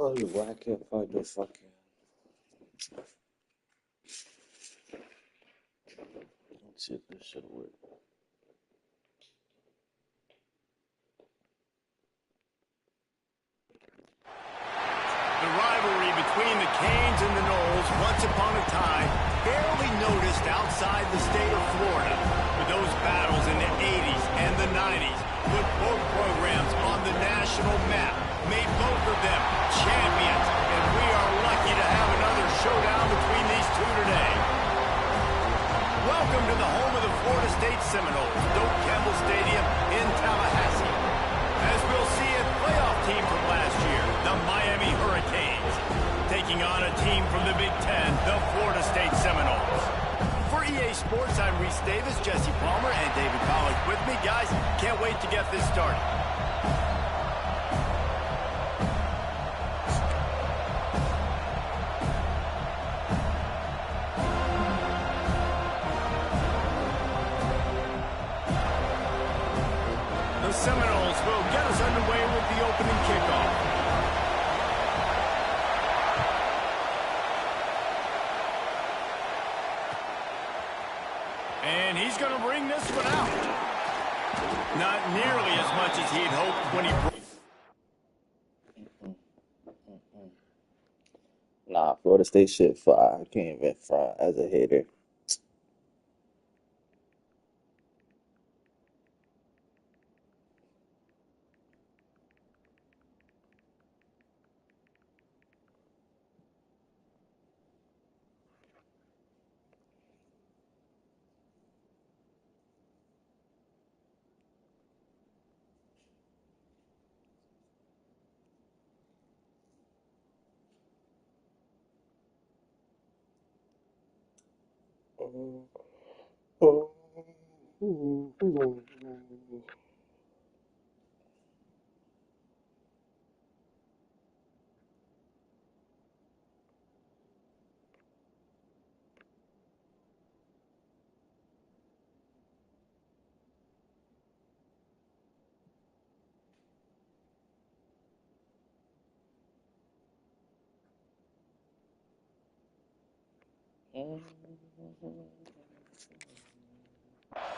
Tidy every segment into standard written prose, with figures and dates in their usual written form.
Oh, why I can't find the fucking. Let's see if this should work. The rivalry between the Canes and the Noles, once upon a time, barely noticed outside the state of Florida. But those battles in the 80s and the 90s put both programs on the national map, made both of them champions, and we are lucky to have another showdown between these two today. Welcome to the home of the Florida State Seminoles, Doak Campbell Stadium in Tallahassee. As we'll see a playoff team from last year, the Miami Hurricanes, taking on a team from the Big Ten, the Florida State Seminoles. For EA Sports, I'm Reese Davis, Jesse Palmer, and David Pollack with me. Guys, can't wait to get this started. The Seminoles will get us underway with the opening kickoff. And he's going to bring this one out. Not nearly as much as he'd hoped when he... Nah, Florida State shit fire. I can't even front as a hater.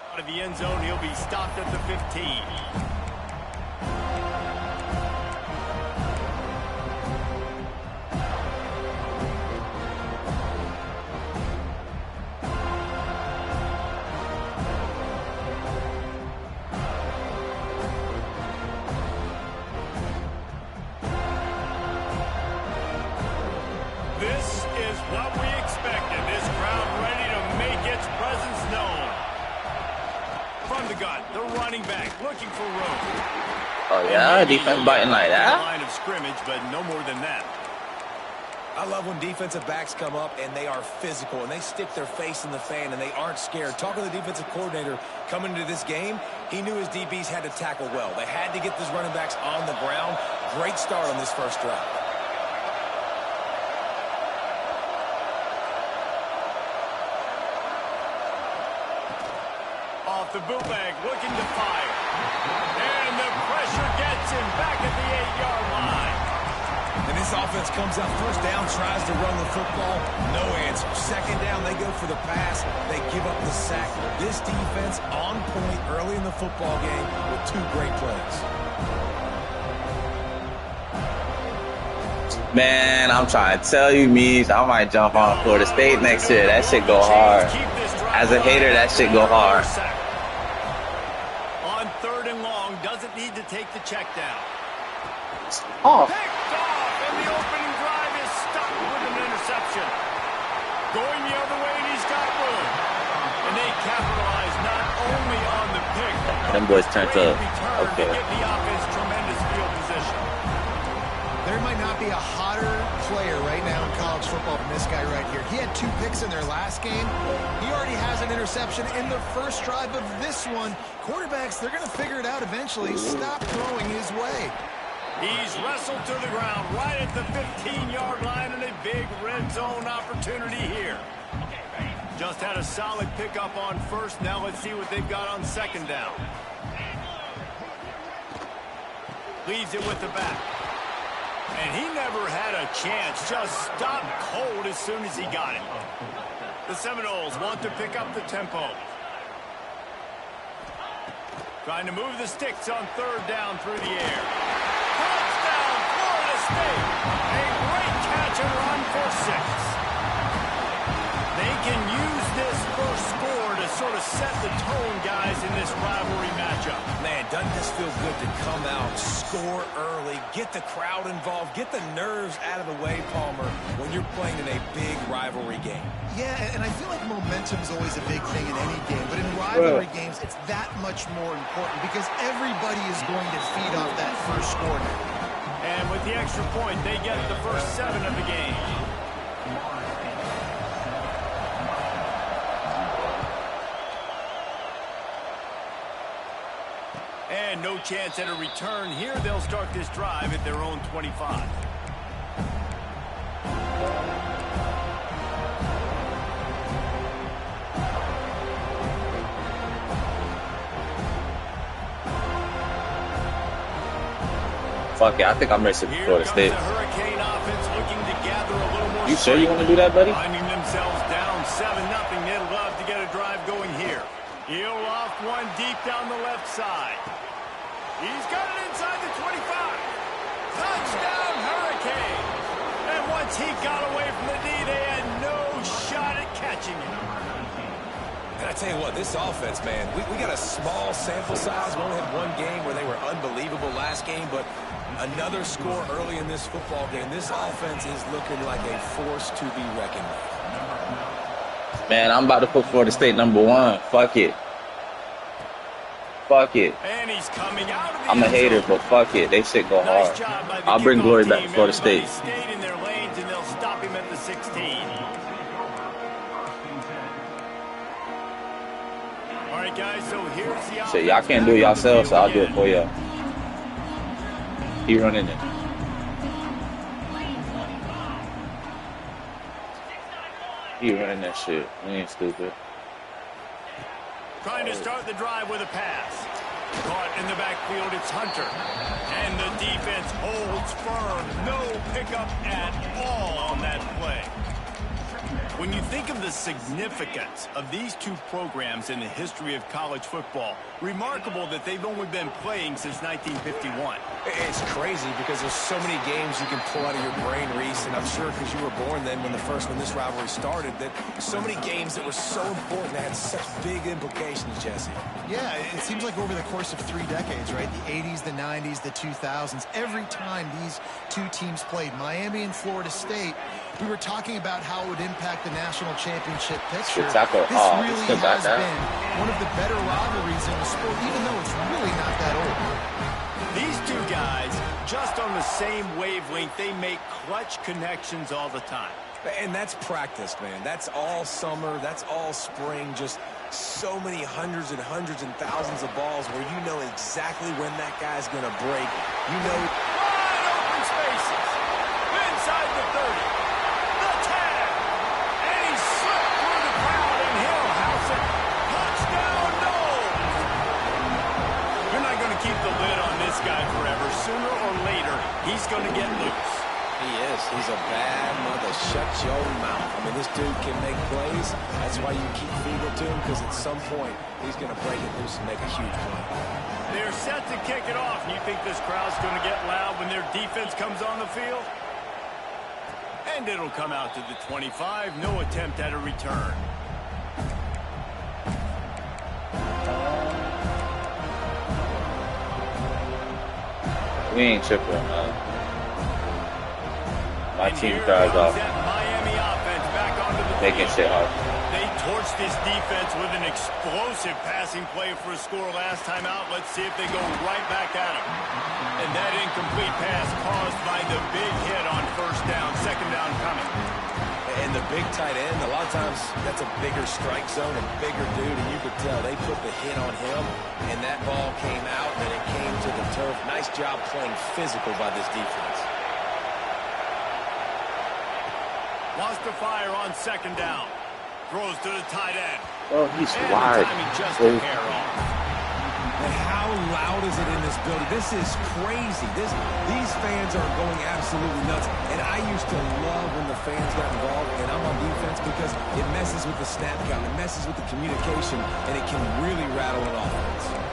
Out of the end zone, he'll be stopped at the 15. This is what we expected. This crowd ready to make its presence known. From the gun, the running back looking for room. Oh yeah, defense biting like that. Line of scrimmage, but no more than that. I love when defensive backs come up and they are physical and they stick their face in the fan and they aren't scared. Talking to the defensive coordinator coming into this game, he knew his DBs had to tackle well. They had to get these running backs on the ground. Great start on this first drive. Off the bootleg, looking to fire. And the pressure gets him back at the 8-yard line. And this offense comes out first down, tries to run the football. No answer. Second down, they go for the pass. They give up the sack. This defense on point early in the football game with two great plays. Man, I'm trying to tell you, Mees, I might jump on Florida State next year. That shit go hard. As a hater, that shit go hard. On 3rd and long, doesn't need to take the check down. Oh. Picked off, and the opening drive is stopped with an interception. Going the other way, and he's got room. And they capitalize not only on the pick, Them boys turned up. Okay. Okay. Give the offense tremendous field position. There might not be a hotter player right now in college football than this guy right here. He had 2 picks in their last game. He already has an interception in the first drive of this one. Quarterbacks, they're going to figure it out eventually. Stop throwing his way. He's wrestled to the ground right at the 15-yard line, and a big red zone opportunity here. Just had a solid pickup on first. Now let's see what they've got on second down. Leaves it with the back. And he never had a chance. Just stopped cold as soon as he got it. The Seminoles want to pick up the tempo. Trying to move the sticks on third down through the air. Touchdown, Florida State. A great catch and run for 6. They can use this first score to sort of set the tone, guys, in this rivalry matchup. Man, doesn't this feel good to come out, score early, get the crowd involved, get the nerves out of the way, Palmer, when you're playing in a big rivalry game? Yeah, and I feel like momentum's always a big thing in any game, but in rivalry games, it's that much more important because everybody is going to feed off that first score now. And with the extra point, they get the first 7 of the game. And no chance at a return here. They'll start this drive at their own 25. Fuck yeah, I think I'm racing for Florida State. Hurricane offense looking to gather a little more. You sure you want to do that, buddy? Finding themselves down 7-0. They'd love to get a drive going here. He'll off one deep down the left side. He's got it inside the 25. Touchdown, Hurricane. And once he got away from the D, they had no shot at catching him. And I tell you what, this offense, man, we got a small sample size. We only had one game where they were unbelievable last game, but another score early in this football game. This offense is looking like a force to be reckoned with. Man, I'm about to put Florida State #1. Fuck it. Fuck it. And he's coming out of the I'm a end hater, zone. but fuck it. They shit go hard. Nice job by the I'll bring kickoff glory back to team. Florida State. Everybody stayed in their lanes, and they'll stop him at the 16. All right, guys, so here's the Shit, y'all can't do it yourselves, so I'll do it for y'all. He running it. He running that shit. He ain't stupid. Trying to start the drive with a pass. Caught in the backfield, it's Hunter. And the defense holds firm. No pickup at all on that play. When you think of the significance of these two programs in the history of college football, remarkable that they've only been playing since 1951. It's crazy because there's so many games you can pull out of your brain, Reese, and I'm sure because you were born then when this rivalry started, that so many games that were so important that had such big implications, Jesse. Yeah, it seems like over the course of 3 decades, right? The 80s, the 90s, the 2000s, every time these two teams played, Miami and Florida State, we were talking about how it would impact the national championship picture. This really has been one of the better rivalries in the sport, even though it's really not that old. These two guys, just on the same wavelength, they make clutch connections all the time. And that's practiced, man. That's all summer. That's all spring. Just so many hundreds and thousands of balls where you know exactly when that guy's going to break. You know. Wide open spaces. Inside the 30. The 10. And he slipped through the crowd, and he'll house it. Touchdown, Knowles. You're not going to keep the lid on this guy forever. Sooner or later, he's going to get loose. He is. He's a bad mother. Shut your mouth. I mean, this dude can make plays. That's why you keep feeding it to him, because at some point, he's going to break it loose and make a huge play. They're set to kick it off. And you think this crowd's going to get loud when their defense comes on the field? And it'll come out to the 25. No attempt at a return. We ain't tripping, man. My team drives off, making shit hard. They torched this defense with an explosive passing play for a score last time out. Let's see if they go right back at him. And that incomplete pass caused by the big hit on first down, second down coming. And the big tight end, a lot of times that's a bigger strike zone, a bigger dude, and you could tell they put the hit on him, and that ball came out, and it came to the turf. Nice job playing physical by this defense. Wants to fire on second down. Throws to the tight end. Oh, he's wide. Just a hair off. And how How loud is it in this building? This is crazy. These fans are going absolutely nuts. And I used to love when the fans got involved, and I'm on defense because it messes with the snap count, it messes with the communication, and it can really rattle an offense.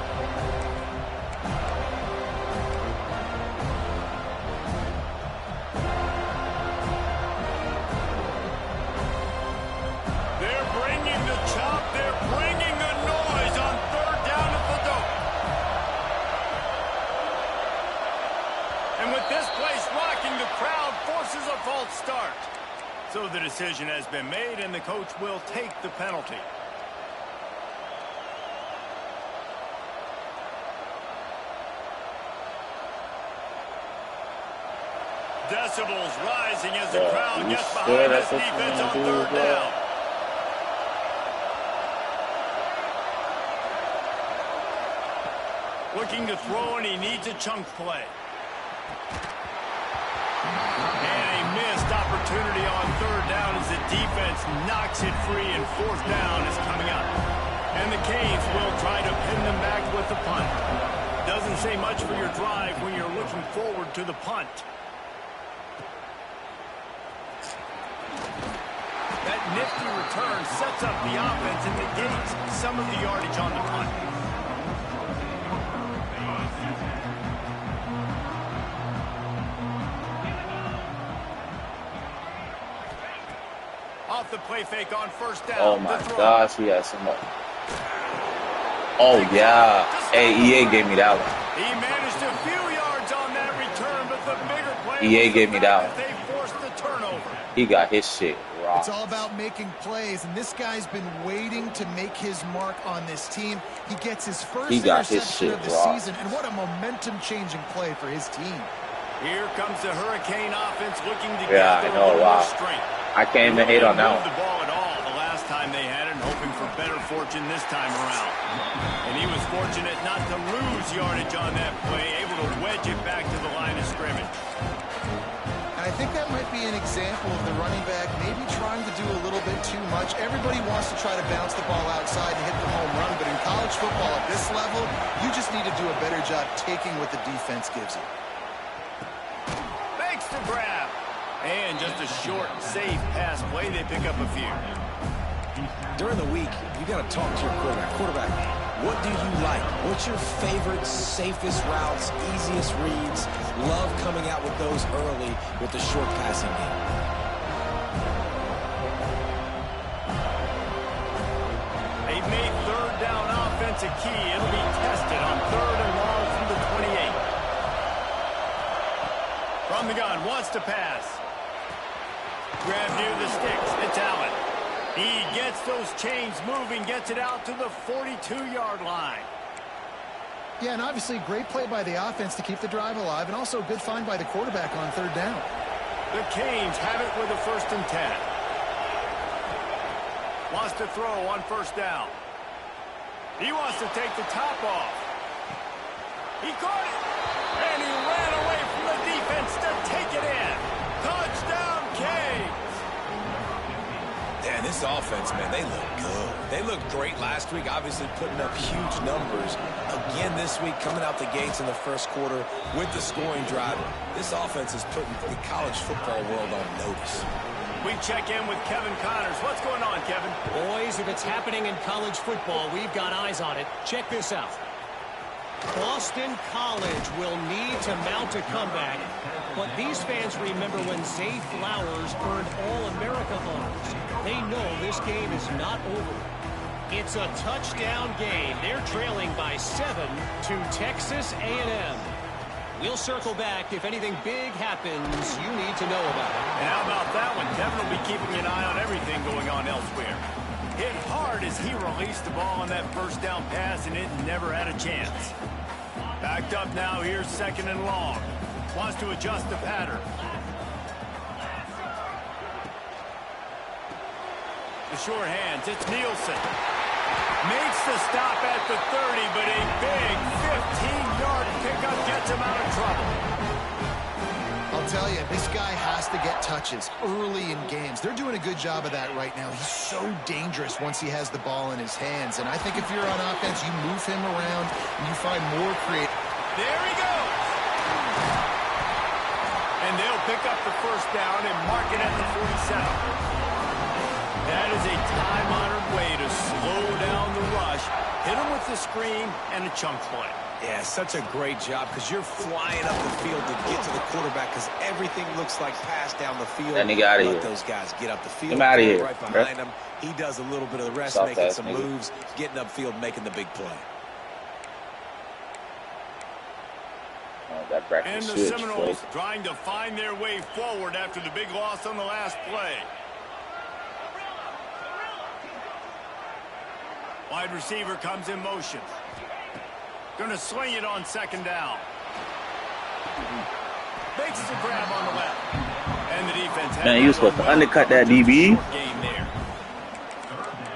Start. So the decision has been made, and the coach will take the penalty. Decibels rising as the crowd gets behind this defense on third down. Looking to throw, and he needs a chunk play. Missed opportunity on third down as the defense knocks it free, and fourth down is coming up. And the Canes will try to pin them back with the punt. Doesn't say much for your drive when you're looking forward to the punt. That nifty return sets up the offense and negates some of the yardage on the punt. Off the play fake on first down. Oh my gosh, we had some more. Oh yeah. Hey, EA gave me that one. He managed a few yards on that return, but the bigger play EA gave me that one. They forced the turnover. He got his shit rocked. It's all about making plays, and this guy's been waiting to make his mark on this team. He gets his first interception of the season, and what a momentum-changing play for his team. Here comes the Hurricane offense looking to get a little more strength. I can't even hate on that one. The ball at all the last time they had it, and hoping for better fortune this time around. And he was fortunate not to lose yardage on that play, able to wedge it back to the line of scrimmage. And I think that might be an example of the running back maybe trying to do a little bit too much. Everybody wants to try to bounce the ball outside and hit the home run, but in college football at this level, you just need to do a better job taking what the defense gives you. Makes the grab. And just a short, safe pass play. They pick up a few. During the week, you got to talk to your quarterback. Quarterback, what do you like? What's your favorite, safest routes, easiest reads? Love coming out with those early with the short passing game. They've made third down offense a key. It'll be tested on third and long from the 28. From the gun, wants to pass. Grab near the sticks. It's Allen. He gets those chains moving, gets it out to the 42-yard line. Yeah, and obviously great play by the offense to keep the drive alive, and also a good find by the quarterback on third down. The Canes have it with a 1st and 10. Wants to throw on first down. He wants to take the top off. He caught it, and he ran away from the defense to take it in. Touchdown, Canes! Yeah, this offense, man, they look good. They looked great last week, obviously putting up huge numbers. Again this week, coming out the gates in the first quarter with the scoring drive. This offense is putting the college football world on notice. We check in with Kevin Connors. What's going on, Kevin? Boys, if it's happening in college football, we've got eyes on it. Check this out. Boston College will need to mount a comeback, but these fans remember when Zay Flowers earned All-America honors. They know this game is not over. It's a touchdown game. They're trailing by 7 to Texas A&M. We'll circle back if anything big happens you need to know about it. And how about that one? Kevin will be keeping an eye on everything going on elsewhere. Hit hard as he released the ball on that first down pass, and it never had a chance. Backed up now, here's 2nd and long. Wants to adjust the pattern. The sure hands, it's Nielsen. Makes the stop at the 30, but a big 15-yard pickup gets him out of trouble. I'll tell you, this guy has to get touches early in games. They're doing a good job of that right now. He's so dangerous once he has the ball in his hands. And I think if you're on offense, you move him around and you find more creative. There he goes. And they'll pick up the first down and mark it at the 47. That is a time-honored way to slow down the rush, hit him with the screen, and a chunk play. Yeah, such a great job because you're flying up the field to get to the quarterback because everything looks like pass down the field. And he got it. Let those guys get up the field. Get out of here. Right behind him. He does a little bit of the rest, making some moves, getting upfield, making the big play. And the Seminoles trying to find their way forward after the big loss on the last play. Wide receiver comes in motion. Going to swing it on second down. Makes a grab on the left. And the defense. Man, you supposed to undercut that DB.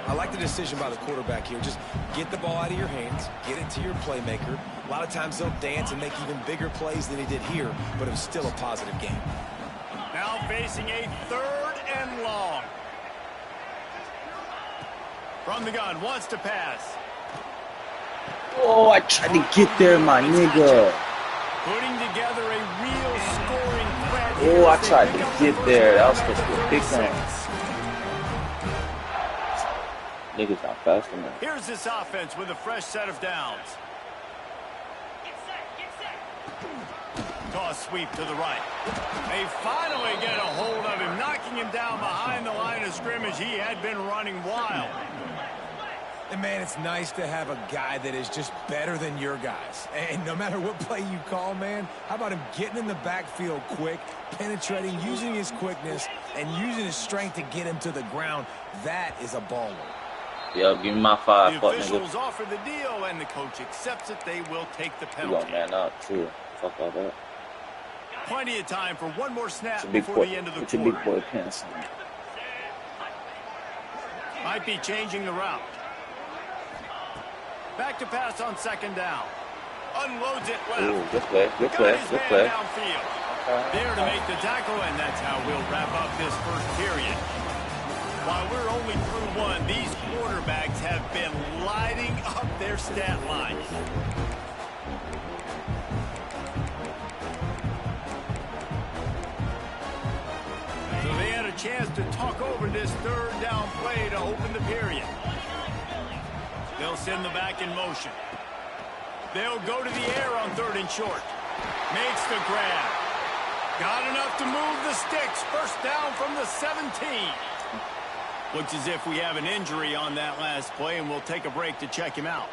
I like the decision by the quarterback here. Just get the ball out of your hands, get it to your playmaker. A lot of times they'll dance and make even bigger plays than he did here, but it was still a positive game. Now facing a 3rd and long. From the gun, wants to pass. Oh, I tried to get there, my nigga. Putting together a real scoring threat. Oh, I tried to get there. That was supposed to be a big thing. Niggas not fast enough. Here's this offense with a fresh set of downs. Toss sweep to the right. They finally get a hold of him, knocking him down behind the line of scrimmage. He had been running wild. And, man, it's nice to have a guy that is just better than your guys. And no matter what play you call, man, how about him getting in the backfield quick, penetrating, using his quickness, and using his strength to get him to the ground. That is a baller. Yo, give me my 5, the officials offer the deal, and the coach accepts it. They will take the penalty. You man up, too. Fuck all that. Plenty of time for one more snap before the end of the quarter. Your big boy pants on. Might be changing the route. Back to pass on second down. Unloads it left. Ooh, good play, good play, good play. Downfield. There to make the tackle, and that's how we'll wrap up this first period. While we're only through one, these quarterbacks have been lighting up their stat lines. So they had a chance to talk over this 3rd down play to open the period. They'll send the back in motion. They'll go to the air on 3rd and short. Makes the grab. Got enough to move the sticks. First down from the 17. Looks as if we have an injury on that last play, and we'll take a break to check him out.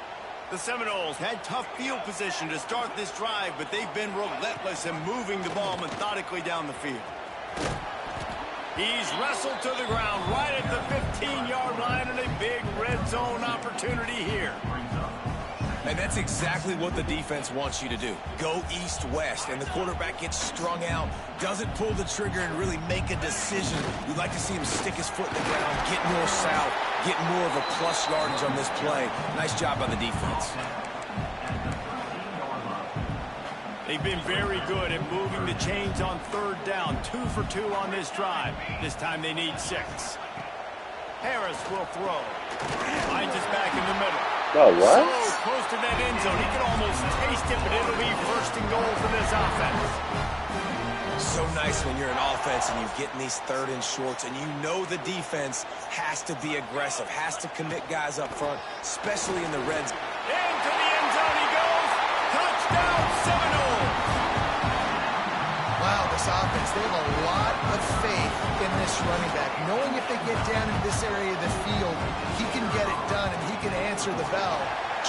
The Seminoles had tough field position to start this drive, but they've been relentless in moving the ball methodically down the field. He's wrestled to the ground right at the 15-yard line, and a big red zone opportunity here. And that's exactly what the defense wants you to do. Go east-west, and the quarterback gets strung out, doesn't pull the trigger and really make a decision. We'd like to see him stick his foot in the ground, get north-south, get more of a plus yardage on this play. Nice job by the defense. They've been very good at moving the chains on 3rd down. 2 for 2 on this drive. This time they need 6. Harris will throw. Finds us back in the middle. Oh, what? So close to that end zone. He can almost taste it, but it'll be 1st and goal for this offense. So nice when you're an offense and you're getting these 3rd and shorts, and you know the defense has to be aggressive, has to commit guys up front, especially in the red zone. Into the end zone he goes. Touchdown, Seminoles. Wow, this offense, they have a lot of faith in this running back, knowing if they get down in this area of the field, he can get it done and he can answer the bell.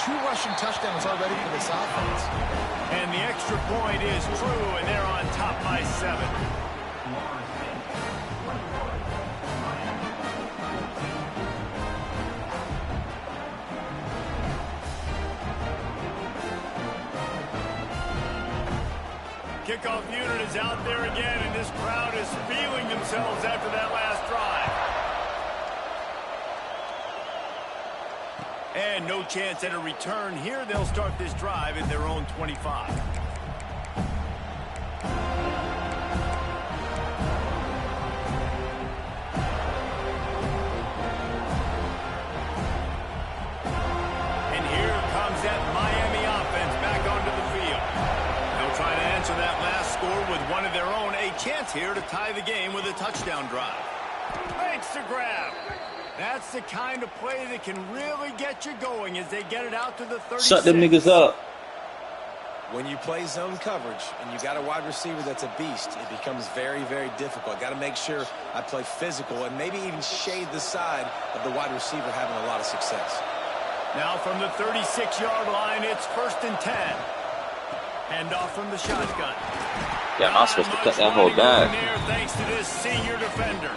2 rushing touchdowns already for this offense. And the extra point is true, and they're on top by 7. Kickoff unit is out there again, and this crowd is feeling themselves after that last drive. And no chance at a return here. They'll start this drive at their own 25. chance here to tie the game with a touchdown drive. Makes the grab. That's the kind of play that can really get you going as they get it out to the 36. Shut them niggas up. When you play zone coverage and you got a wide receiver that's a beast, it becomes very, very difficult. Got to make sure I play physical and maybe even shade the side of the wide receiver having a lot of success. Now from the 36-yard line, it's 1st and 10. Hand off from the shotgun. Yeah, I'm not supposed to cut that whole back. Thanks to this senior defender.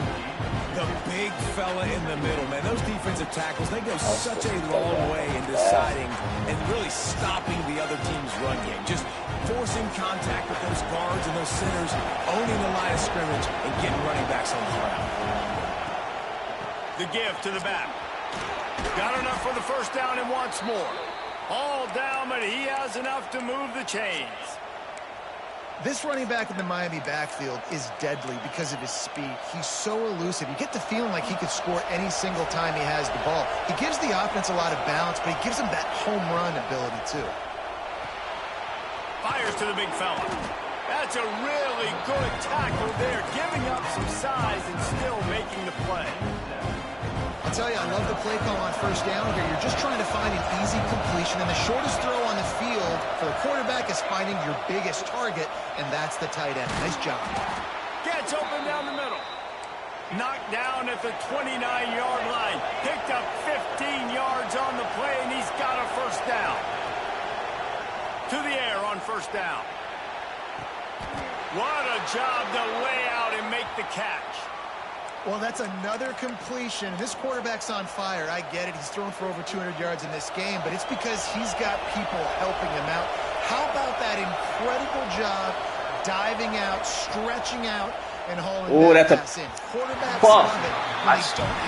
The big fella in the middle, man. Those defensive tackles, they go such a long way in deciding and really stopping the other team's run game. Just forcing contact with those guards and those centers, owning the line of scrimmage, and getting running backs on the ground. The give to the back. Got enough for the first down and wants more. All down, but he has enough to move the chains. This running back in the Miami backfield is deadly because of his speed. He's so elusive. You get the feeling like he could score any single time he has the ball. He gives the offense a lot of balance, but he gives them that home run ability too. Fires to the big fella. That's a really good tackle there, giving up some size and still making the play. I'll tell you, I love the play call on first down here. You're just trying to find an easy completion, and the shortest throw on the field for the quarterback is finding your biggest target, and that's the tight end. Nice job. Gets open down the middle. Knocked down at the 29-yard line. Picked up 15 yards on the play, and he's got a first down. To the air on first down. What a job to lay out and make the catch. Well, that's another completion. This quarterback's on fire. I get it. He's thrown for over 200 yards in this game, but it's because he's got people helping him out. How about that incredible job diving out, stretching out, and hauling that pass in? Quarterbacks love it. I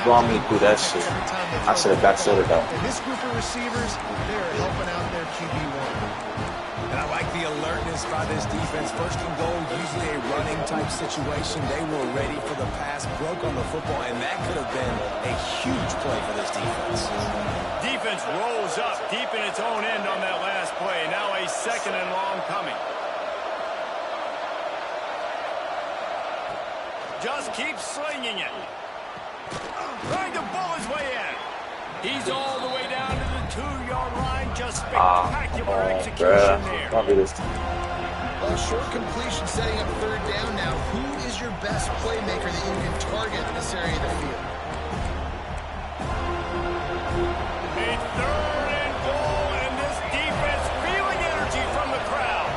wrong me through that shit. I should have backsorted that. And this group of receivers, they're helping out their QB1. And I like the alertness by this defense. First and goal, usually a running type situation. They were ready for the pass, broke on the football, and that could have been a huge play for this defense. Defense rolls up deep in its own end on that last play. Now a 2nd and long coming. Just keeps slinging it. Trying to bull his way in. He's all the way down to the 2-yard line. Just spectacular execution there. Well, short completion setting up third down now. Who is your best playmaker that you can target in this area of the field? A 3rd and goal, and this defense feeling energy from the crowd.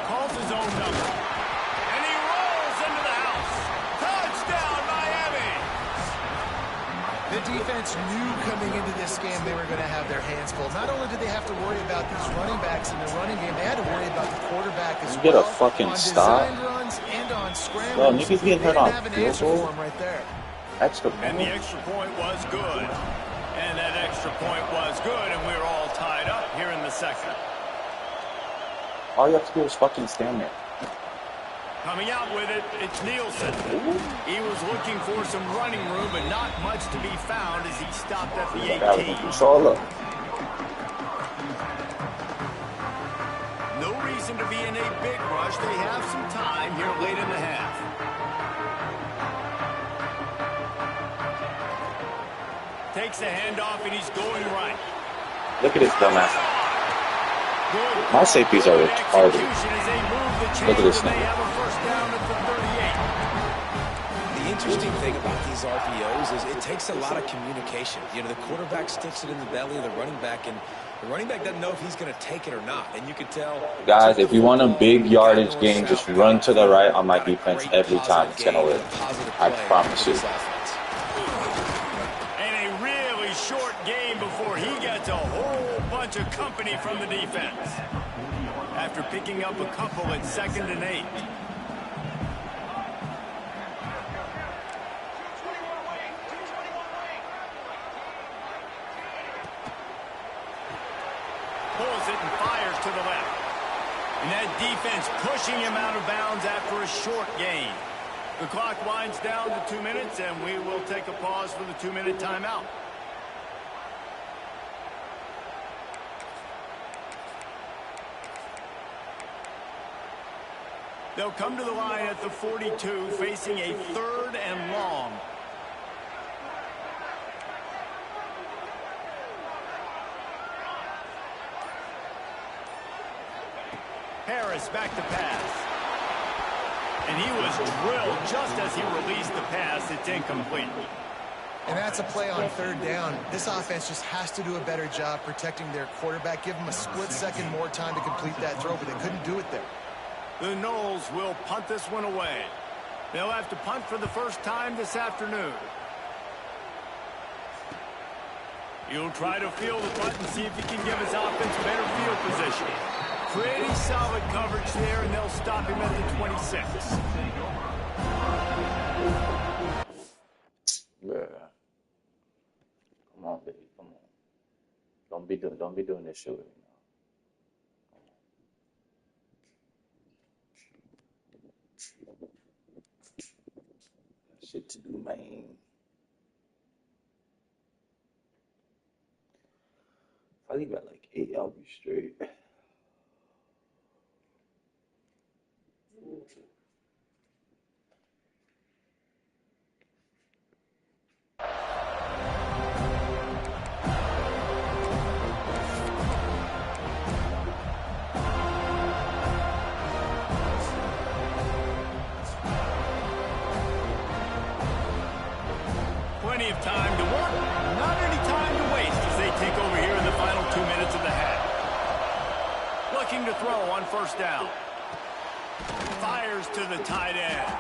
Calls his own number. And he rolls into the house. Touchdown, Miami! The defense knew coming into this game they were going to have their hands full. Not only did they have to worry about these running backs in the running game, they had to worry about the quarterback as well. You get a fucking stop. On runs and on scrambles. Well, niggas getting hurt on field goal right there. Extra And the point. extra point was good. And that extra point was good, and we're all tied up here in the second. All you have to do is fucking stand there. Coming out with it, it's Nielsen. He was looking for some running room, but not much to be found as he stopped at the 18. Controller. No reason to be in a big rush. They have some time here late in the half. Takes the handoff, and he's going right. Look at this dumbass. My safeties are retarded. Look at this nigga. The interesting thing about these RPOs is it takes a lot of communication. You know, the quarterback sticks it in the belly of the running back, and the running back doesn't know if he's going to take it or not. And you could tell. Guys, if you want a big yardage game, just run to the right on my defense every time. It's going to work. I promise you. And a really short game before he gets a whole bunch of company from the defense. After picking up a couple at 2nd and 8. Pulls it and fires to the left. And that defense pushing him out of bounds after a short gain. The clock winds down to 2 minutes, and we will take a pause for the 2-minute timeout. They'll come to the line at the 42, facing a 3rd and long. Harris back to pass. And he was drilled just as he released the pass. It's incomplete. And that's a play on 3rd down. This offense just has to do a better job protecting their quarterback. Give them a split second more time to complete that throw, but they couldn't do it there. The Noles will punt this one away. They'll have to punt for the first time this afternoon. He'll try to field the punt and see if he can give his offense better field position. Pretty solid coverage there, and they'll stop him at the 26. Yeah. Come on, baby. Come on. Don't be doing this shit with me now. Shit to do, man. If I leave at like 8, I'll be straight. Plenty of time to work, not any time to waste as they take over here in the final 2 minutes of the half. Looking to throw on 1st down. Fires to the tight end.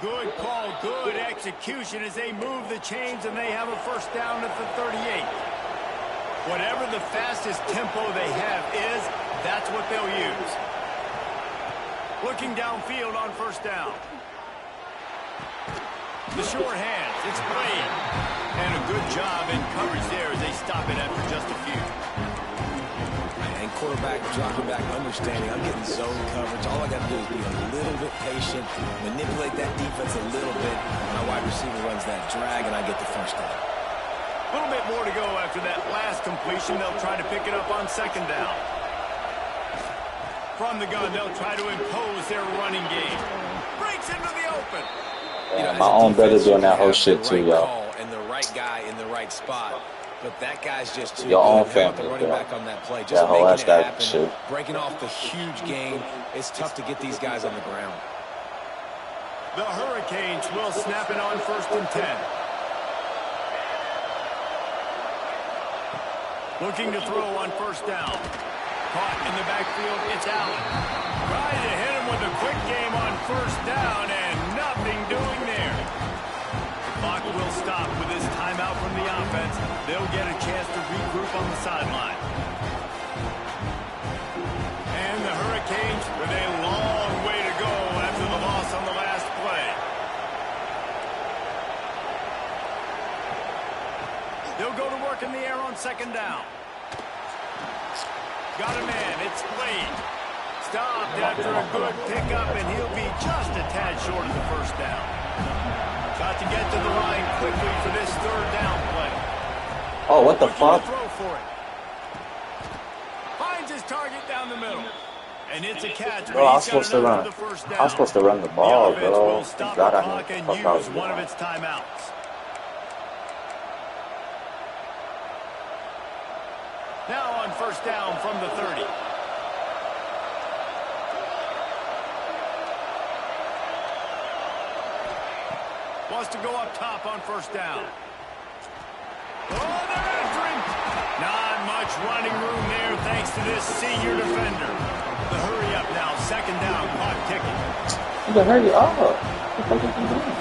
Good call, good execution as they move the chains and they have a 1st down at the 38. Whatever the fastest tempo they have is, that's what they'll use. Looking downfield on 1st down. The short hands, it's played. And a good job in coverage there as they stop it after just a few. And quarterback dropping back, understanding I'm getting zone coverage. All I got to do is be a little bit patient, manipulate that defense a little bit. My wide receiver runs that drag, and I get the 1st down. A little bit more to go after that last completion. They'll try to pick it up on 2nd down. From the gun, they'll try to impose their running game. Breaks into the open. Yeah, my own brother doing that whole shit too, y'all. And the right guy in the right spot. But that guy's just too Your own good. family, The running bro. back on that play, just That whole making it ass happen, shit. breaking off the huge gain. It's tough to get these guys on the ground. The Hurricanes will snap it on 1st and 10. Looking to throw on 1st down. Caught in the backfield, it's Allen. Trying to hit him with a quick game on 1st down, and nothing doing there. The clock will stop with this timeout from the offense. They'll get a chance to regroup on the sideline. And the Hurricanes with a long way to go after the loss on the last play. They'll go to work in the air on 2nd down. Got a man, it's Slade. Stopped after a good pickup, and he'll be just a tad short of the 1st down. Got to get to the line quickly for this 3rd down play. Oh, what the fuck? Throw for it. Finds his target down the middle. And it's a catch. Bro, I was supposed to run. I was supposed to run the ball, The offense bro. will stop God, the I clock knew and the fuck I was use one of doing. its timeouts. Now on 1st down from the 30. Wants to go up top on 1st down. Oh, they're after him. Not much running room there thanks to this senior defender. The hurry up now, 2nd down, clock ticking. You hurry up. What the fuck is he doing?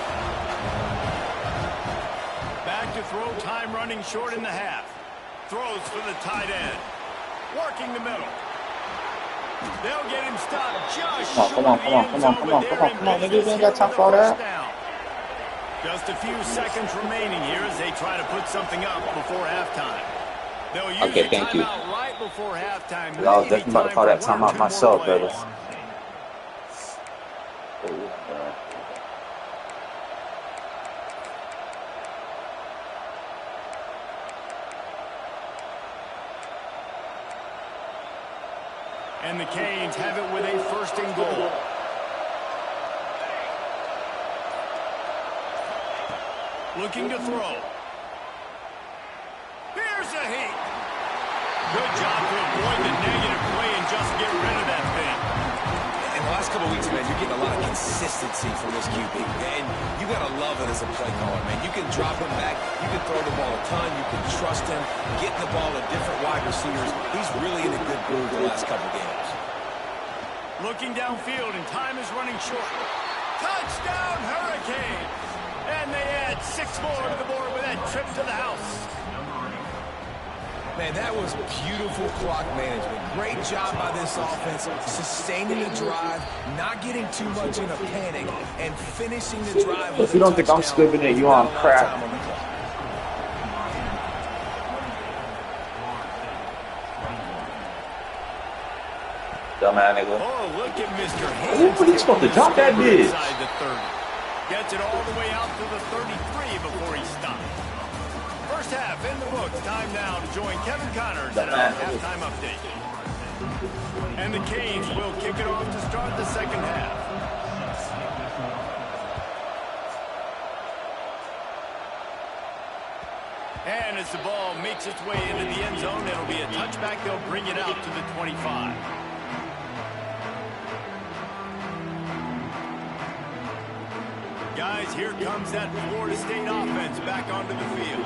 Back to throw time running short in the half. Throws for the tight end. Working the middle. They'll get him stopped just short Come on, of the end zone, but they're in nigga. business You ain't here got time with for all a that. 1st down. Just a few seconds remaining here as they try to put something up before halftime. They'll use Okay, the thank you. timeout right before halftime. I was Maybe definitely about to call time that for one or timeout two myself, more brother. plays. And the Canes have it with a 1st and goal. looking to throw. Here's a heat. Good job to avoid the negative play and just get rid of that thing. In the last couple of weeks, man, you're getting a lot of consistency from this QB. And you got to love it as a play caller, man. You can drop him back. You can throw the ball a ton. You can trust him. Getting the ball to different wide receivers. He's really in a good groove the last couple of games. Looking downfield, and time is running short. Touchdown, Hurricanes! And they add 6 more to the board with that trip to the house. Man, that was beautiful clock management. Great job by this offense, sustaining the drive, not getting too much in a panic, and finishing the drive with If you don't think I'm slipping it, you on crack. Dumbass nigga. Oh, look at Mr. Haynes. What are you supposed to drop that bitch? Inside the 30. Gets it all the way out to the 33 before he stops. First half in the books. Time now to join Kevin Connors at our halftime update. And the Canes will kick it off to start the second half. And as the ball makes its way into the end zone, it'll be a touchback. They'll bring it out to the 25. Guys, here comes that Florida State offense back onto the field.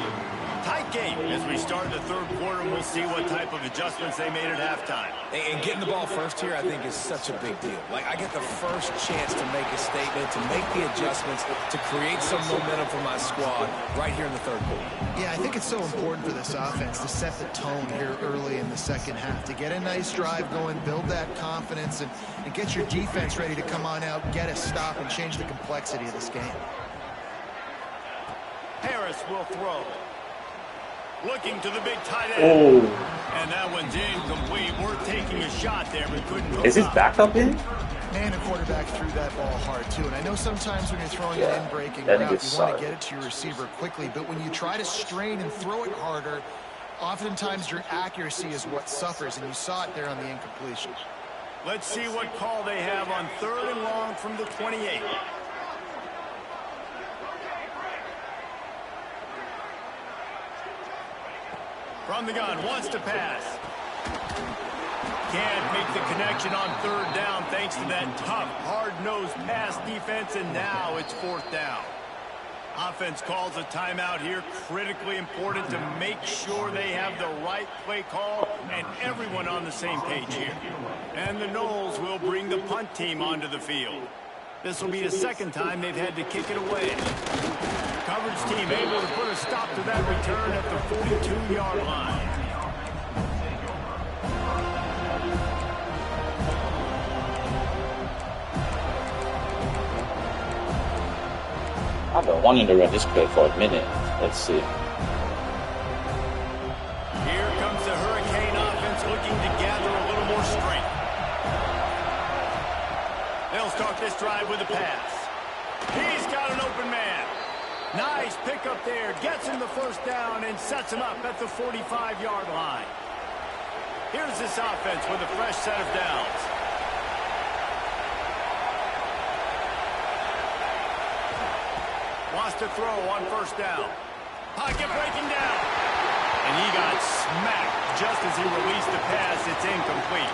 Tight game as we start the third quarter. We'll see what type of adjustments they made at halftime. And getting the ball first here, I think, is such a big deal. Like, I get the first chance to make a statement, to make the adjustments, to create some momentum for my squad right here in the third quarter. Yeah, I think it's so important for this offense to set the tone here early in the second half, to get a nice drive going, build that confidence, and get your defense ready to come on out, get a stop, and change the complexity of this game. Harris will throw. Looking to the big tight end. Oh. And that one's incomplete. We're taking a shot there, but couldn't. Is his backup in? Man, the quarterback threw that ball hard, too. And I know sometimes when you're throwing an in-breaking route, you want to get it to your receiver quickly. But when you try to strain and throw it harder, oftentimes your accuracy is what suffers. And you saw it there on the incompletion. Let's see what call they have on 3rd and long from the 28. From the gun, wants to pass. Can't make the connection on 3rd down thanks to that tough, hard-nosed pass defense, and now it's 4th down. Offense calls a timeout here. Critically important to make sure they have the right play call and everyone on the same page here. And the Noles will bring the punt team onto the field. This will be the second time they've had to kick it away. Coverage team able to put a stop to that return at the 42-yard line. I've been wanting to run this play for a minute. Let's see. Here comes the Hurricane offense looking to gather a little more strength. They'll start this drive with a pass. He's got an open man. Nice pickup there. Gets him the first down and sets him up at the 45-yard line. Here's this offense with a fresh set of downs. Wants to throw on 1st down. Pocket breaking down. And he got smacked just as he released the pass. It's incomplete.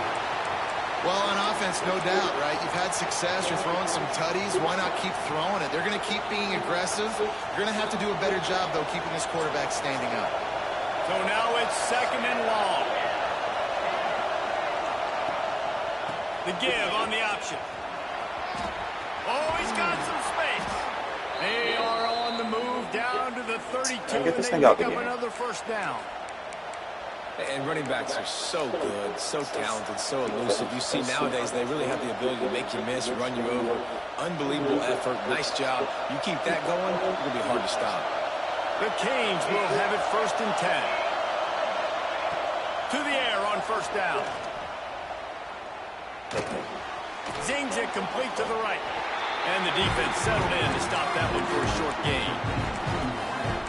Well, on offense, no doubt, right? You've had success. You're throwing some tutties. Why not keep throwing it? They're going to keep being aggressive. You're going to have to do a better job, though, keeping this quarterback standing up. So now it's 2nd and long. The give on the option. Oh, he's got some space. They are on the move down to the 32, and they pick up another 1st down. And running backs are so good, so talented, so elusive. You see nowadays they really have the ability to make you miss, run you over. Unbelievable effort. Nice job. You keep that going, it's going to be hard to stop. The Canes will have it 1st and 10. To the air on 1st down. Zings it complete to the right. And the defense settled in to stop that one for a short gain.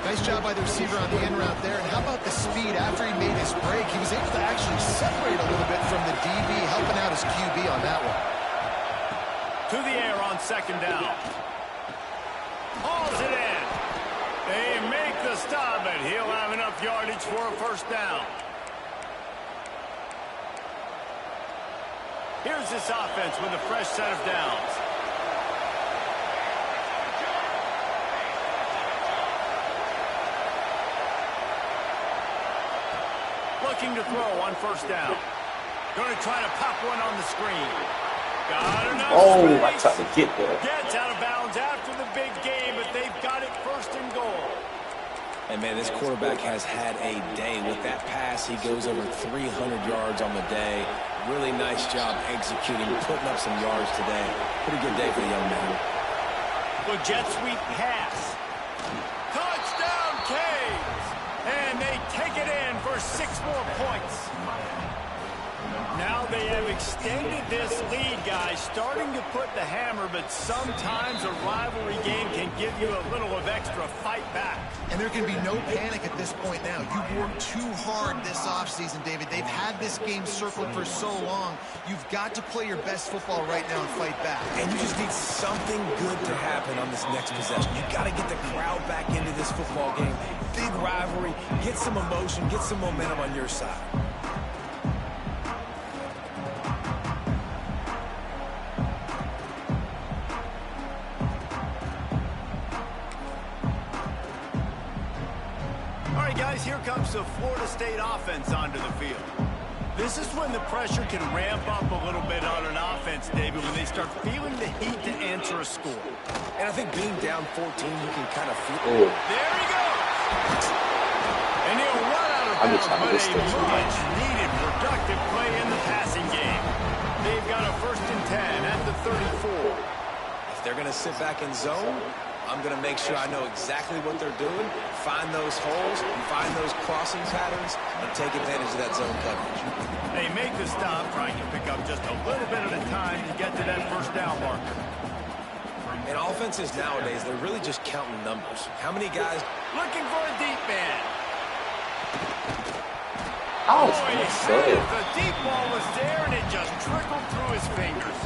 Nice job by the receiver on the in route there. And how about the speed after he made his break? He was able to actually separate a little bit from the DB, helping out his QB on that one. To the air on 2nd down. Hauls it in. They make the stop, and he'll have enough yardage for a first down. Here's this offense with a fresh set of downs. Looking to throw on first down. Going to try to pop one on the screen. Got enough space. I tried to get there. Gets out of bounds after the big game, but they've got it first and goal. And, man, this quarterback has had a day. With that pass, he goes over 300 yards on the day. Really nice job executing, putting up some yards today. Pretty good day for the young man. Good jet sweep pass. Touchdown, Canes! And they take it in for 6 more points. Now they have extended this lead, guys, starting to put the hammer, but sometimes a rivalry game can give you a little of extra fight back. And there can be no panic at this point now. You've worked too hard this offseason, David. They've had this game circled for so long. You've got to play your best football right now and fight back. And you just need something good to happen on this next possession. You've got to get the crowd back into this football game. Big rivalry. Get some emotion. Get some momentum on your side. Guys, here comes the Florida State offense onto the field. This is when the pressure can ramp up a little bit on an offense, David, when they start feeling the heat to answer a score. And I think being down 14, you can kind of feel There it. he goes! And he'll run out of bounds, but a much-needed productive play in the passing game. They've got a 1st and 10 at the 34. If they're going to sit back in zone, I'm going to make sure I know exactly what they're doing, find those holes, find those crossing patterns, and take advantage of that zone coverage. They make the stop, trying to pick up just a little bit at a time to get to that first down marker. And offenses nowadays, they're really just counting numbers. How many guys... Looking for a deep man. Oh, the deep ball was there, and it just trickled through his fingers.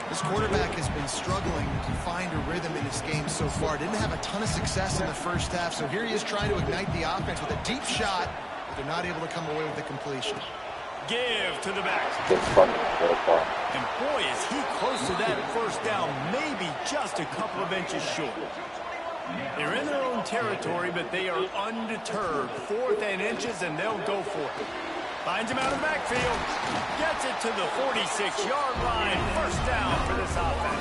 This quarterback has been struggling to find a rhythm in this game so far. Didn't have a ton of success in the first half, so here he is trying to ignite the offense with a deep shot, but they're not able to come away with the completion. Give to the back. And boy, is he close to that first down, maybe just a couple of inches short. They're in their own territory, but they are undeterred. 4th and inches, and they'll go for it. Finds him out of the backfield. Gets it to the 46-yard line. First down for this offense.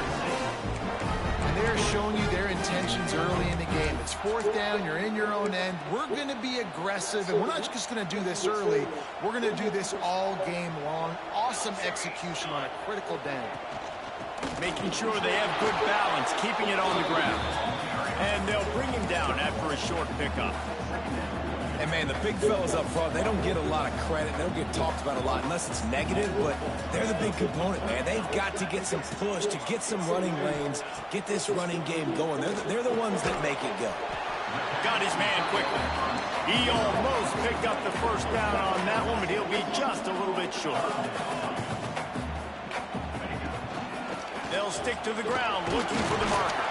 And they're showing you their intentions early in the game. It's 4th down. You're in your own end. We're going to be aggressive, and we're not just going to do this early. We're going to do this all game long. Awesome execution on a critical down. Making sure they have good balance, keeping it on the ground. And they'll bring him down after a short pickup. And, man, the big fellas up front, they don't get a lot of credit. They don't get talked about a lot unless it's negative, but they're the big component, man. They've got to get some push, to get some running lanes, get this running game going. They're the ones that make it go. Got his man quickly. He almost picked up the first down on that one, but he'll be just a little bit short. They'll stick to the ground looking for the marker.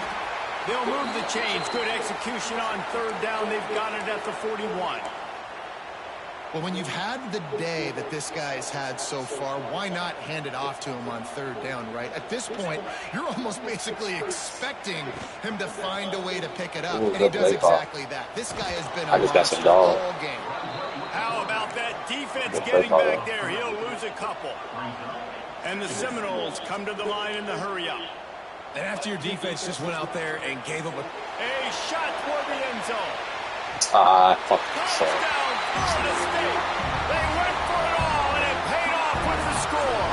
They'll move the chains. Good execution on 3rd down. They've got it at the 41. Well, when you've had the day that this guy's had so far, why not hand it off to him on 3rd down, right? At this point, you're almost basically expecting him to find a way to pick it up, and he does exactly that. This guy has been a monster all game. How about that defense getting back there? He'll lose a couple. And the Seminoles come to the line in the hurry-up. And after your defense just went out there and gave up a shot toward the end zone. Fuck. Touchdown, Florida State. They went for it all, and it paid off with the score.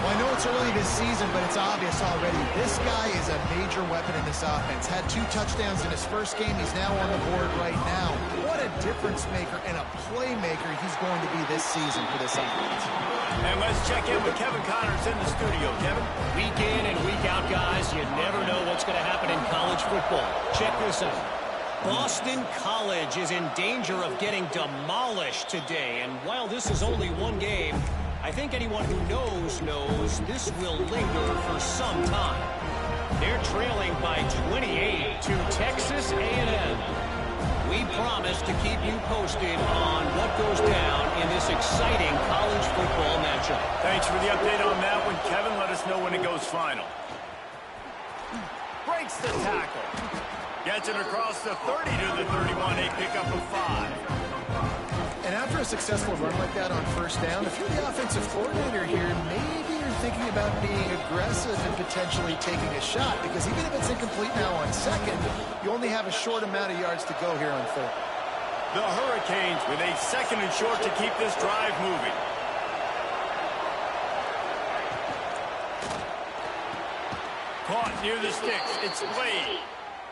Well, I know it's early this season, but it's obvious already. This guy is a major weapon in this offense. Had 2 touchdowns in his first game. He's now on the board right now. What a difference maker and a playmaker he's going to be this season for this offense. And let's check in with Kevin Connors in the studio. Kevin? Week in and week out, guys, you never know what's going to happen in college football. Check this out. Boston College is in danger of getting demolished today. And while this is only one game, I think anyone who knows this will linger for some time. They're trailing by 28 to Texas A&M. We promise to keep you posted on what goes down in this exciting college football matchup. Thanks for the update on that one, Kevin. Let us know when it goes final. Breaks the tackle. Gets it across the 30 to the 31. A pickup of 5. And after a successful run like that on first down, if you're the offensive coordinator here, maybe you're thinking about being aggressive and potentially taking a shot, because even if it's incomplete now on second, you only have a short amount of yards to go here on third. The Hurricanes with a 2nd and short to keep this drive moving. Caught near the sticks. It's Blade.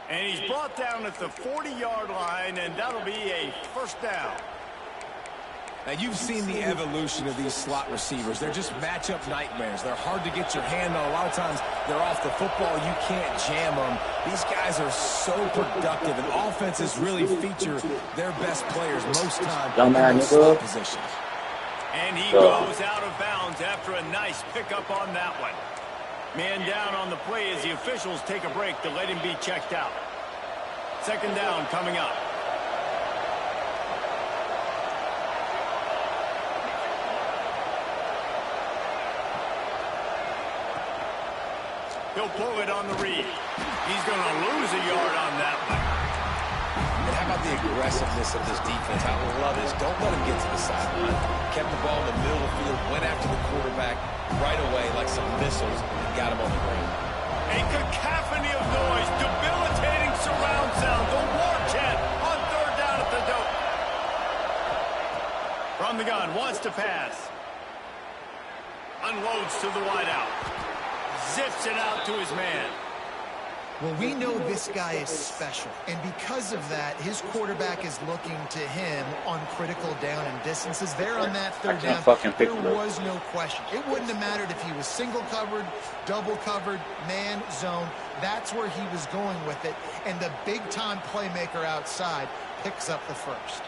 And he's brought down at the 40-yard line, and that'll be a first down. Now, you've seen the evolution of these slot receivers. They're just matchup nightmares. They're hard to get your hand on. A lot of times, they're off the football. You can't jam them. These guys are so productive, and offenses really feature their best players most times in those slot positions. And he goes out of bounds after a nice pickup on that one. Man down on the play as the officials take a break to let him be checked out. 2nd down coming up. He'll pull it on the read. He's going to lose a yard on that one. And how about the aggressiveness of this defense? I love this. Don't let him get to the sideline. Kept the ball in the middle of the field, went after the quarterback right away like some missiles, and got him on the ground. A cacophony of noise, debilitating surround sound. The war chant on 3rd down at the dope. From the gun, wants to pass. Unloads to the wideout. Zips it out to his man. Well, we know this guy is special, and because of that, his quarterback is looking to him on critical down and distances. There on that 3rd down, there was no question. It wouldn't have mattered if he was single covered, double covered, man, zone. That's where he was going with it, and the big-time playmaker outside picks up the first.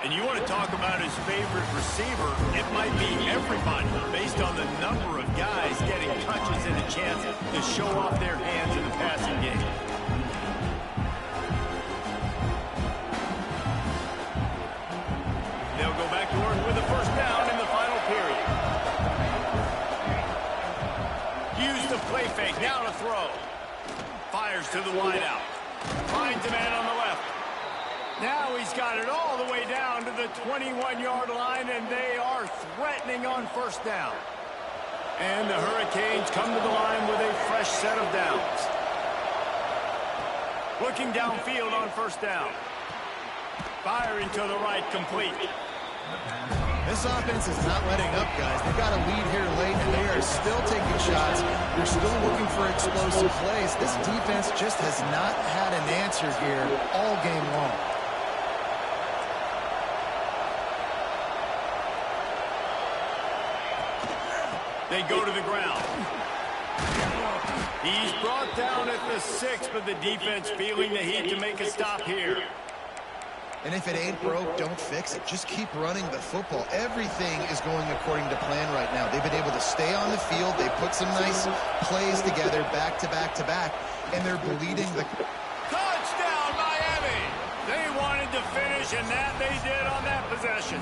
And you want to talk about his favorite receiver, it might be everybody, based on the number of guys getting touches and a chance to show off their hands in the passing game. They'll go back to work with a first down in the final period. Use the play fake, now to throw. Fires to the wideout. Finds a man on the left. Now he's got it all the way down to the 21-yard line, and they are threatening on first down. And the Hurricanes come to the line with a fresh set of downs. Looking downfield on first down. Firing to the right, complete. This offense is not letting up, guys. They've got a lead here late, and they are still taking shots. They're still looking for explosive plays. This defense just has not had an answer here all game long. They go to the ground. He's brought down at the 6, but the defense feeling the heat to make a stop here. And if it ain't broke, don't fix it. Just keep running the football. Everything is going according to plan right now. They've been able to stay on the field. They put some nice plays together back to back to back, and they're bleeding the... Touchdown, Miami! They wanted to finish, and that they did on that possession.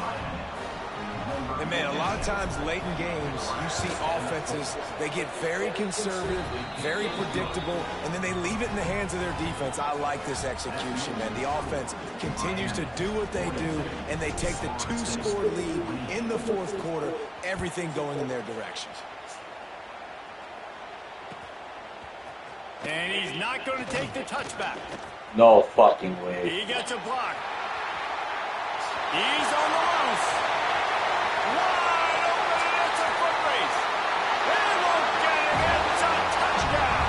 And, man, a lot of times late in games, you see offenses, they get very conservative, very predictable, and then they leave it in the hands of their defense. I like this execution, man. The offense continues to do what they do, and they take the 2-score lead in the 4th quarter, everything going in their direction. And he's not going to take the touchback. No fucking way. He gets a block. He's on the loose. Wide open, and it's a foot race. They won't get it. It's a touchdown.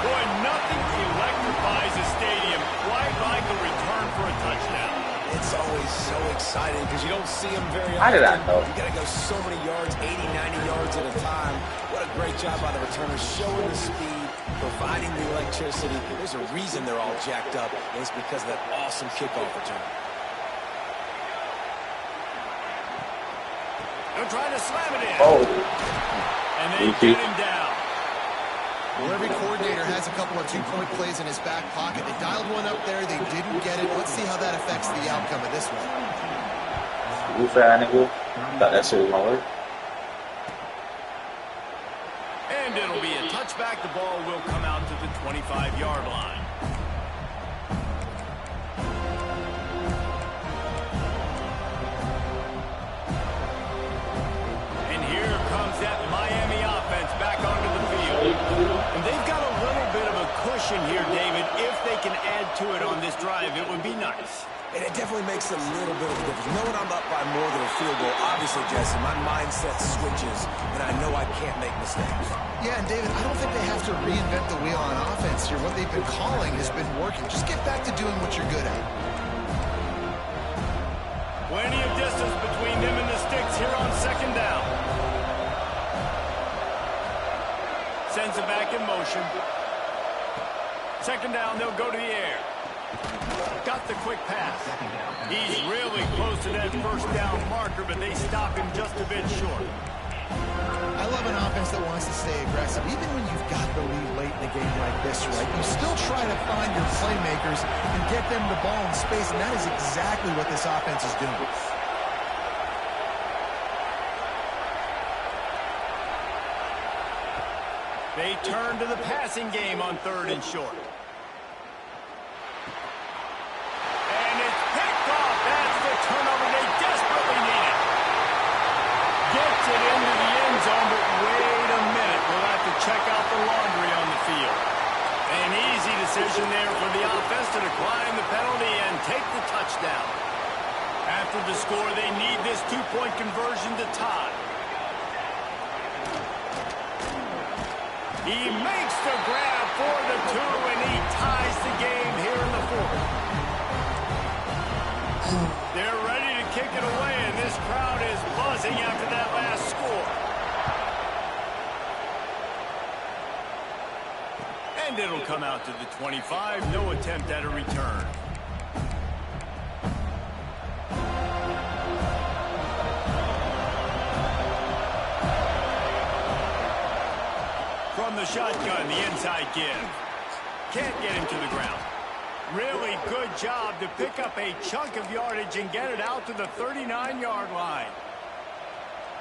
Boy, nothing electrifies a stadium quite like a return for a touchdown. It's always so exciting because you don't see them very often. How did I know? You got to go so many yards, 80, 90 yards at a time. What a great job by the returners, showing the speed, providing the electricity. There's a reason they're all jacked up, and it's because of that awesome kickoff return. They're trying to slam it in. Oh. And they get him down. Well, every coordinator has a couple of two-point plays in his back pocket. They dialed one up there. They didn't get it. Let's see how that affects the outcome of this one. Thought that shit was gonna work. And it'll be a touchback. The ball will come out to the 25-yard line. And here comes that Miami offense back onto the field. And they've got a little bit of a cushion here, David. If they can add to it on this drive, it would be nice. And it definitely makes a little bit of a difference. Knowing I'm up by more than a field goal, obviously, Jesse, my mindset switches, and I know I can't make mistakes. Yeah, and David, I don't think they have to reinvent the wheel on offense here. What they've been calling has been working. Just get back to doing what you're good at. Plenty of distance between them and the sticks here on second down. Sends it back in motion. Second down, they'll go to the air. Got the quick pass. He's really close to that first down marker, but they stop him just a bit short. I love an offense that wants to stay aggressive. Even when you've got the lead late in a game like this, right, you still try to find your playmakers and get them the ball in space, and that is exactly what this offense is doing. They turn to the passing game on third and short. And it's picked off. That's the turnover they desperately needed. Gets it into the end zone, but wait a minute. We'll have to check out the laundry on the field. An easy decision there for the offense to decline the penalty and take the touchdown. After the score, they need this two-point conversion to tie. He makes the grab for the two, and he ties the game here in the fourth. They're ready to kick it away, and this crowd is buzzing after that last score. And it'll come out to the 25. No attempt at a return. From the shotgun, the inside give. Can't get him to the ground. Really good job to pick up a chunk of yardage and get it out to the 39-yard line.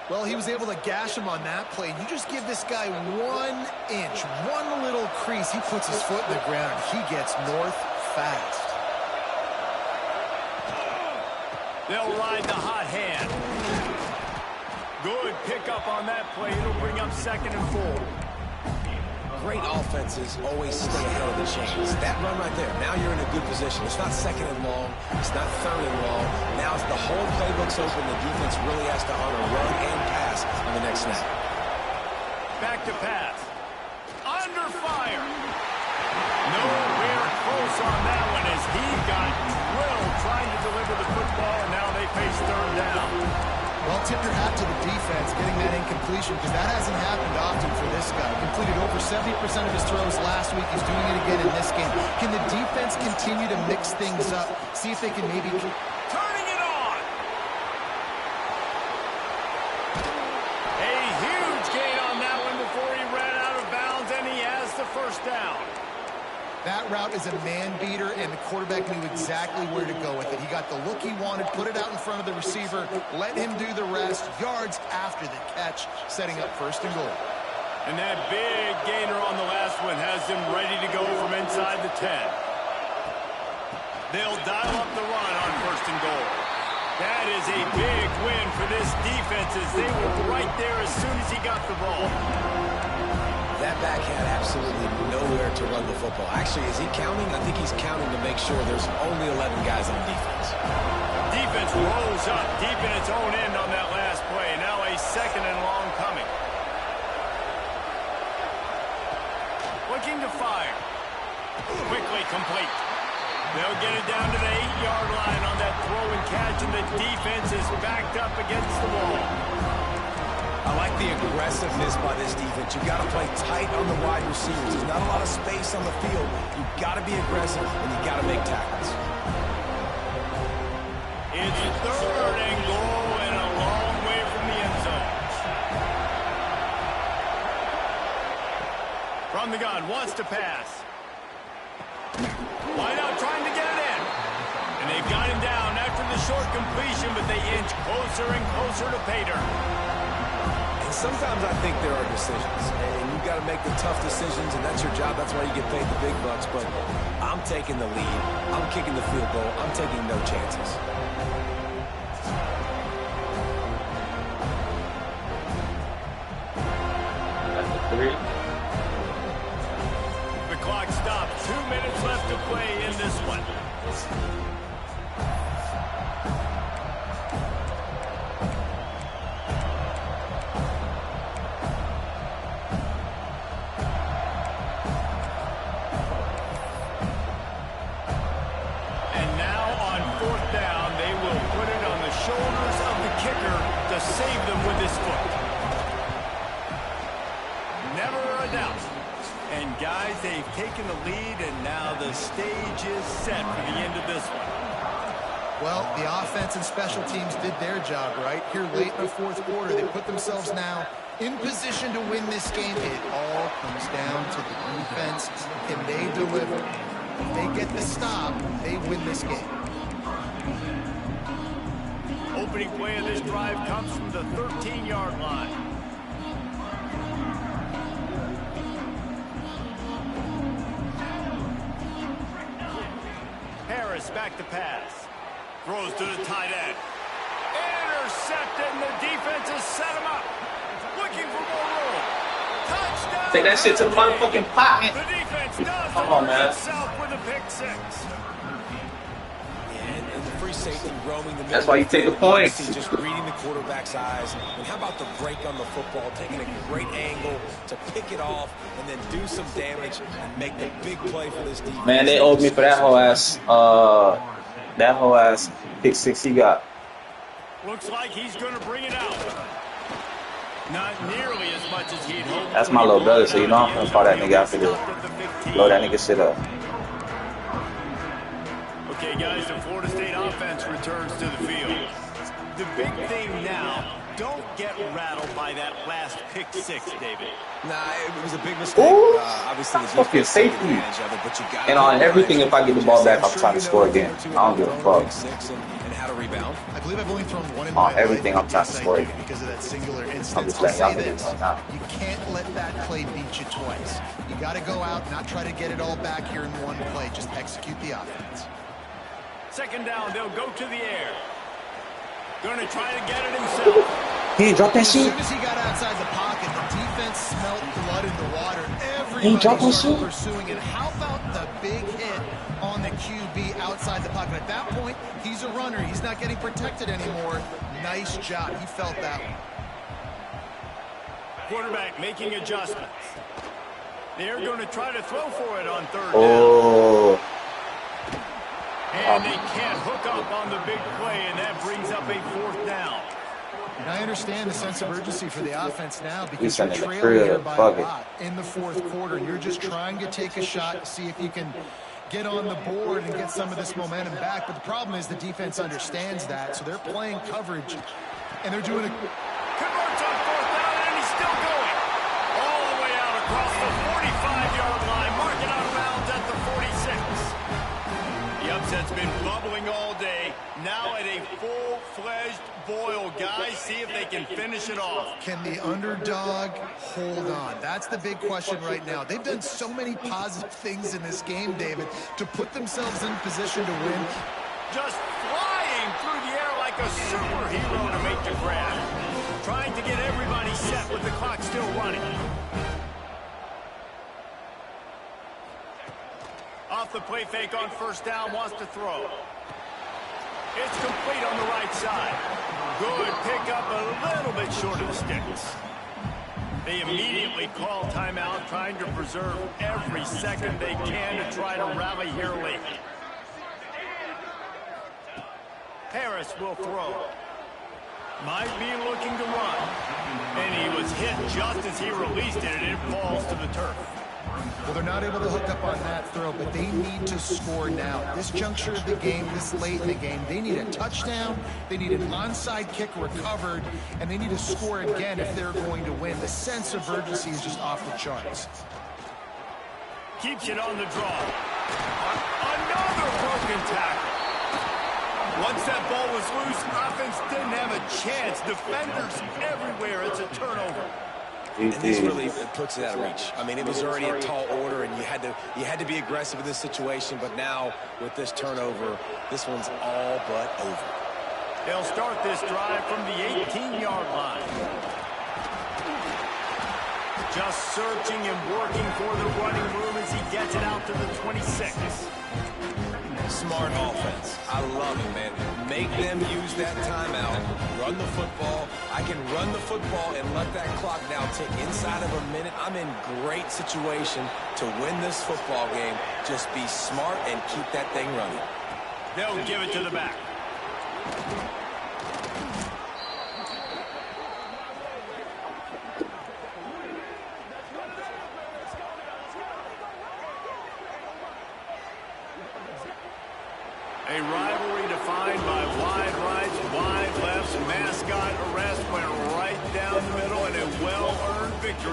Well, he was able to gash him on that play. You just give this guy 1 inch, one little crease. He puts his foot in the ground, and he gets north fast. They'll ride the hot hand. Good pickup on that play. It'll bring up second and 4. Great offenses always stay ahead of the chains. That run right there, now you're in a good position. It's not second and long. It's not third and long. Now the whole playbook's open. The defense really has to honor run and pass on the next snap. Back to pass. Under fire. Nowhere close on that one as he got drilled trying to deliver the football, and now they face third down. Well, tip your hat to the defense getting that incompletion, because that hasn't happened often for this guy. Completed over 70% of his throws last week. He's doing it again in this game. Can the defense continue to mix things up? See if they can maybe... Turning it on! A huge gain on that one before he ran out of bounds, and he has the first down. That route is a man-beater, and the quarterback knew exactly where to go with it. He got the look he wanted, put it out in front of the receiver, let him do the rest, yards after the catch, setting up first and goal. And that big gainer on the last one has them ready to go from inside the 10. They'll dial up the run on first and goal. That is a big win for this defense as they were right there as soon as he got the ball. That back had absolutely nowhere to run the football. Actually, is he counting? I think he's counting to make sure there's only 11 guys on defense. Defense rolls up deep in its own end on that last play. Now a second and long coming. Looking to fire. Quickly complete. They'll get it down to the 8-yard line on that throw and catch, and the defense is backed up against the wall. I like the aggressiveness by this defense. You've got to play tight on the wide receivers. There's not a lot of space on the field. You've got to be aggressive, and you've got to make tackles. It's third and goal and a long way from the end zone. From the gun, wants to pass. Wide out, trying to get it in. And they've got him down after the short completion, but they inch closer and closer to pay dirt. And sometimes I think there are decisions, and you've got to make the tough decisions, and that's your job. That's why you get paid the big bucks. But I'm taking the lead. I'm kicking the field goal. I'm taking no chances. That's a 3. The clock stops. 2 minutes left to play in this one. And now on 4th down, they will put it on the shoulders of the kicker to save them with his foot. Never a doubt. And guys, they've taken the lead, and now the stage is set for the end of this one. Well, the offense and special teams did their job, right? Here late in the 4th quarter, they put themselves now in position to win this game. It all comes down to the defense. Can they deliver? If they get the stop, they win this game. Opening play of this drive comes from the 13-yard line. Harris back to pass. Throws to the tight end. Intercepted, and the defense has set him up. Looking for more room. Touchdown. Take that shit to the motherfucking pot, man. The defense does Come on, man. itself with a pick 6. And the free safety roaming the middle. That's why you take the points. Just reading the quarterback's eyes. And how about the break on the football, taking a great angle to pick it off and then do some damage and make the big play for this defense. Man, they owed me for that whole ass pick 6 he got. Looks like he's going to bring it out. Not nearly as much as he'd hoped. That's my little brother, so you know I'm gonna call that nigga after this. Blow that nigga shit up. Okay, guys, the Florida State offense returns to the field. The big thing now, don't get rattled by that last pick 6, David. Nah, it was a big mistake. Ooh, obviously, the fucking defense took safety. advantage of it, but you got And on everything, if I get the ball back, I'm trying to score again. I don't give a fuck. And how to rebound. I believe I've only thrown one in On my everything, life. I'm trying to score again. Because of that singular instance. I'm just I'll letting y'all say get it this. right now. You can't let that play beat you twice. You got to go out, not try to get it all back here in one play. Just execute the offense. 2nd down, they'll go to the air. Going to try to get it himself. He ain't dropped that As shit. soon as he got outside the pocket, the defense smelled blood in the water. He ain't dropped Everybody that started shit. pursuing it. How about the big hit on the QB outside the pocket? At that point, he's a runner. He's not getting protected anymore. Nice job. He felt that one. Quarterback making adjustments. They're going to try to throw for it on 3rd down. Oh, And they can't hook up on the big play, and that brings up a 4th down. And I understand the sense of urgency for the offense now because He's you're in the trailing crib. here by Fuck a it. lot in the 4th quarter. You're just trying to take a shot to see if you can get on the board and get some of this momentum back. But the problem is the defense understands that, so they're playing coverage, and they're doing it. Converts on 4th down, and he's still going. All the way out across the 45-yard line. Marking out of bounds at the 46. The upset's been bubbling all day. Now at a full-fledged boil. Guys, see if they can finish it off. Can the underdog hold on? That's the big question right now. They've done so many positive things in this game, David, to put themselves in position to win. Just flying through the air like a superhero to make the grab. Trying to get everybody set with the clock still running. Off the play fake on 1st down, wants to throw. It's complete on the right side. Good pickup, a little bit short of the sticks. They immediately call timeout, trying to preserve every second they can to try to rally here late. Harris will throw. Might be looking to run. And he was hit just as he released it, and it falls to the turf. Well, they're not able to hook up on that throw, but they need to score now. This juncture of the game, this late in the game, they need a touchdown, they need an onside kick recovered, and they need to score again if they're going to win. The sense of urgency is just off the charts. Keeps it on the draw. Another broken tackle. Once that ball was loose, offense didn't have a chance. Defenders everywhere. It's a turnover. And this really puts it out of reach. I mean, it was already a tall order, and you had to be aggressive in this situation. But now, with this turnover, this one's all but over. They'll start this drive from the 18-yard line. Just searching and working for the running room as he gets it out to the 26. Smart offense. I love it, man. Make them use that timeout. Run the football. I can run the football and let that clock now tick inside of a minute. I'm in great situation to win this football game. Just be smart and keep that thing running. They'll give it to the back. A rivalry defined by wide rights, wide lefts, mascot arrest went right down the middle, and a well-earned victory.